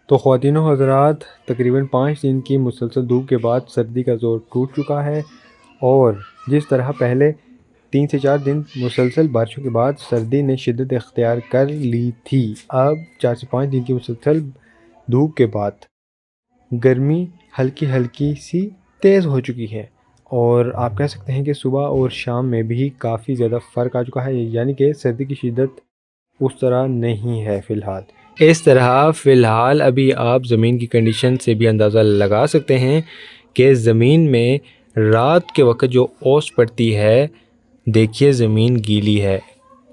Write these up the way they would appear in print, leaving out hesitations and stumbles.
تو خواتین و حضرات، تقریباً 5 دن کی مسلسل دھوپ کے بعد سردی کا زور ٹوٹ چکا ہے، اور جس طرح پہلے 3 سے 4 دن مسلسل بارشوں کے بعد سردی نے شدت اختیار کر لی تھی، اب 4 سے 5 دن کی مسلسل دھوپ کے بعد گرمی ہلکی ہلکی سی تیز ہو چکی ہے، اور آپ کہہ سکتے ہیں کہ صبح اور شام میں بھی کافی زیادہ فرق آ چکا ہے، یعنی کہ سردی کی شدت اس طرح نہیں ہے فی الحال۔ اس طرح فی الحال ابھی آپ زمین کی کنڈیشن سے بھی اندازہ لگا سکتے ہیں کہ زمین میں رات کے وقت جو اوس پڑتی ہے، دیکھیے زمین گیلی ہے،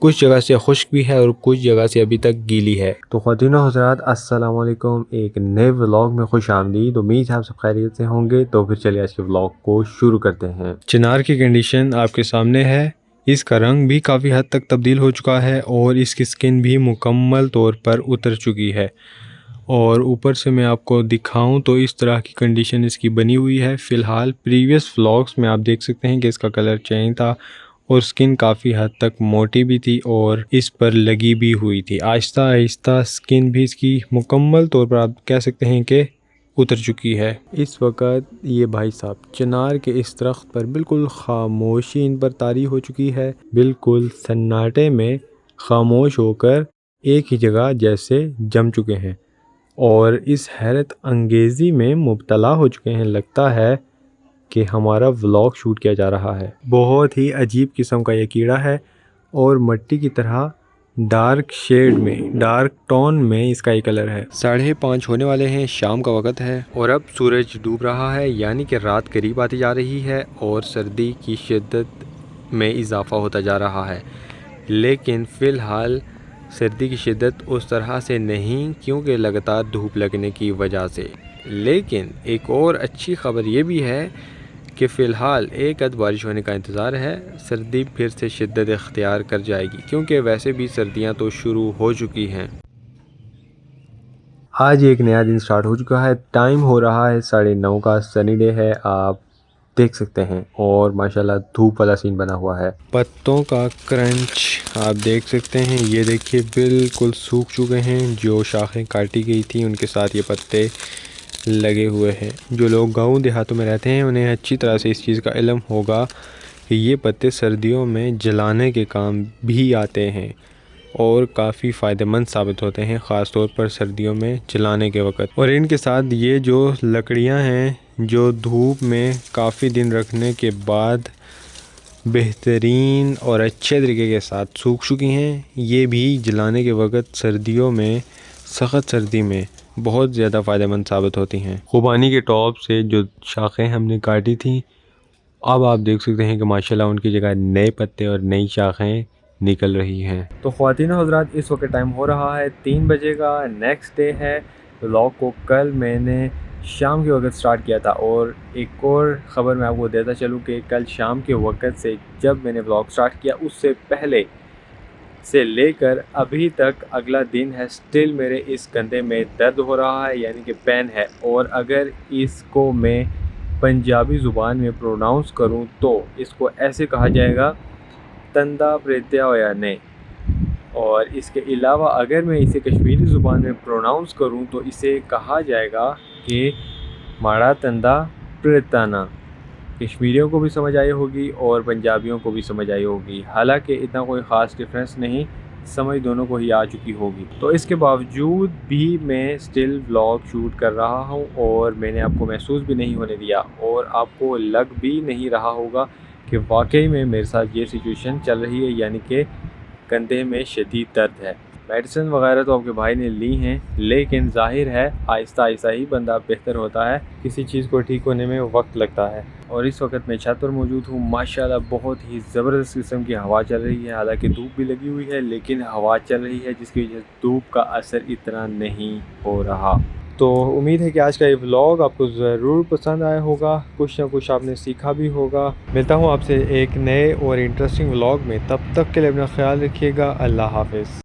کچھ جگہ سے خشک بھی ہے اور کچھ جگہ سے ابھی تک گیلی ہے۔ تو خواتین و حضرات، السلام علیکم، ایک نئے ولاگ میں خوش آمدید۔ امید ہے آپ سب خیریت سے ہوں گے۔ تو پھر چلیے آج کے ولاگ کو شروع کرتے ہیں۔ چنار کی کنڈیشن آپ کے سامنے ہے، اس کا رنگ بھی کافی حد تک تبدیل ہو چکا ہے اور اس کی سکن بھی مکمل طور پر اتر چکی ہے، اور اوپر سے میں آپ کو دکھاؤں تو اس طرح کی کنڈیشن اس کی بنی ہوئی ہے فی الحال۔ پریویس ولاگس میں آپ دیکھ سکتے ہیں کہ اس کا کلر چینج تھا اور سکن کافی حد تک موٹی بھی تھی اور اس پر لگی بھی ہوئی تھی۔ آہستہ آہستہ سکن بھی اس کی مکمل طور پر آپ کہہ سکتے ہیں کہ اتر چکی ہے۔ اس وقت یہ بھائی صاحب چنار کے اس درخت پر بالکل خاموشی ان پر طاری ہو چکی ہے، بالکل سناٹے میں خاموش ہو کر ایک ہی جگہ جیسے جم چکے ہیں اور اس حیرت انگیزی میں مبتلا ہو چکے ہیں، لگتا ہے کہ ہمارا ولاگ شوٹ کیا جا رہا ہے۔ بہت ہی عجیب قسم کا یہ کیڑا ہے اور مٹی کی طرح ڈارک شیڈ میں، ڈارک ٹون میں اس کا یہ کلر ہے۔ 5:30 ہونے والے ہیں، شام کا وقت ہے اور اب سورج ڈوب رہا ہے، یعنی کہ رات قریب آتی جا رہی ہے اور سردی کی شدت میں اضافہ ہوتا جا رہا ہے۔ لیکن فی الحال سردی کی شدت اس طرح سے نہیں، کیونکہ لگاتار دھوپ لگنے کی وجہ سے۔ لیکن ایک اور اچھی خبر یہ بھی ہے کہ فی الحال ایک عد بارش ہونے کا انتظار ہے، سردی پھر سے شدت اختیار کر جائے گی، کیونکہ ویسے بھی سردیاں تو شروع ہو چکی ہیں۔ آج ایک نیا دن سٹارٹ ہو چکا ہے، ٹائم ہو رہا ہے 9:30 کا، سنی ڈے ہے آپ دیکھ سکتے ہیں، اور ماشاءاللہ دھوپ والا سین بنا ہوا ہے۔ پتوں کا کرنچ آپ دیکھ سکتے ہیں، یہ دیکھیے بالکل سوکھ چکے ہیں، جو شاخیں کاٹی گئی تھیں ان کے ساتھ یہ پتے لگے ہوئے ہیں۔ جو لوگ گاؤں دیہاتوں میں رہتے ہیں انہیں اچھی طرح سے اس چیز کا علم ہوگا کہ یہ پتے سردیوں میں جلانے کے کام بھی آتے ہیں اور کافی فائدہ مند ثابت ہوتے ہیں، خاص طور پر سردیوں میں جلانے کے وقت۔ اور ان کے ساتھ یہ جو لکڑیاں ہیں جو دھوپ میں کافی دن رکھنے کے بعد بہترین اور اچھے طریقے کے ساتھ سوکھ چکی ہیں، یہ بھی جلانے کے وقت سردیوں میں، سخت سردی میں بہت زیادہ فائدہ مند ثابت ہوتی ہیں۔ خوبانی کے ٹاپ سے جو شاخیں ہم نے کاٹی تھیں، اب آپ دیکھ سکتے ہیں کہ ماشاءاللہ ان کی جگہ نئے پتے اور نئی شاخیں نکل رہی ہیں۔ تو خواتین و حضرات، اس وقت ٹائم ہو رہا ہے 3 بجے کا، نیکسٹ ڈے ہے۔ ولاگ کو کل میں نے شام کے وقت سٹارٹ کیا تھا، اور ایک اور خبر میں آپ کو دیتا چلوں کہ کل شام کے وقت سے جب میں نے ولاگ سٹارٹ کیا اس سے پہلے سے لے کر ابھی تک اگلا دن ہے، سٹل میرے اس کندھے میں درد ہو رہا ہے، یعنی کہ پین ہے، اور اگر اس کو میں پنجابی زبان میں پروناؤنس کروں تو اس کو ایسے کہا جائے گا تندہ پریتیا ہویا نے، اور اس کے علاوہ اگر میں اسے کشمیری زبان میں پروناؤنس کروں تو اسے کہا جائے گا کہ ماڑا تندہ پریتانا۔ کشمیریوں کو بھی سمجھ آئی ہوگی اور پنجابیوں کو بھی سمجھ آئی ہوگی، حالانکہ اتنا کوئی خاص ڈفرینس نہیں، سمجھ دونوں کو ہی آ چکی ہوگی۔ تو اس کے باوجود بھی میں سٹل ولاگ شوٹ کر رہا ہوں، اور میں نے آپ کو محسوس بھی نہیں ہونے دیا، اور آپ کو لگ بھی نہیں رہا ہوگا کہ واقعی میں میرے ساتھ یہ سچویشن چل رہی ہے، یعنی کہ کندھے میں شدید درد ہے۔ میڈیسن وغیرہ تو آپ کے بھائی نے لی ہیں، لیکن ظاہر ہے آہستہ آہستہ ہی بندہ بہتر ہوتا ہے، کسی چیز کو ٹھیک ہونے میں وقت لگتا ہے۔ اور اس وقت میں چھت پر موجود ہوں، ماشاءاللہ بہت ہی زبردست قسم کی ہوا چل رہی ہے، حالانکہ دھوپ بھی لگی ہوئی ہے لیکن ہوا چل رہی ہے، جس کی وجہ سے دھوپ کا اثر اتنا نہیں ہو رہا۔ تو امید ہے کہ آج کا یہ ولاگ آپ کو ضرور پسند آیا ہوگا، کچھ نہ کچھ آپ نے سیکھا بھی ہوگا۔ ملتا ہوں آپ سے ایک نئے اور انٹرسٹنگ ولاگ میں، تب تک کے لیے اپنا خیال رکھیے گا۔ اللہ حافظ۔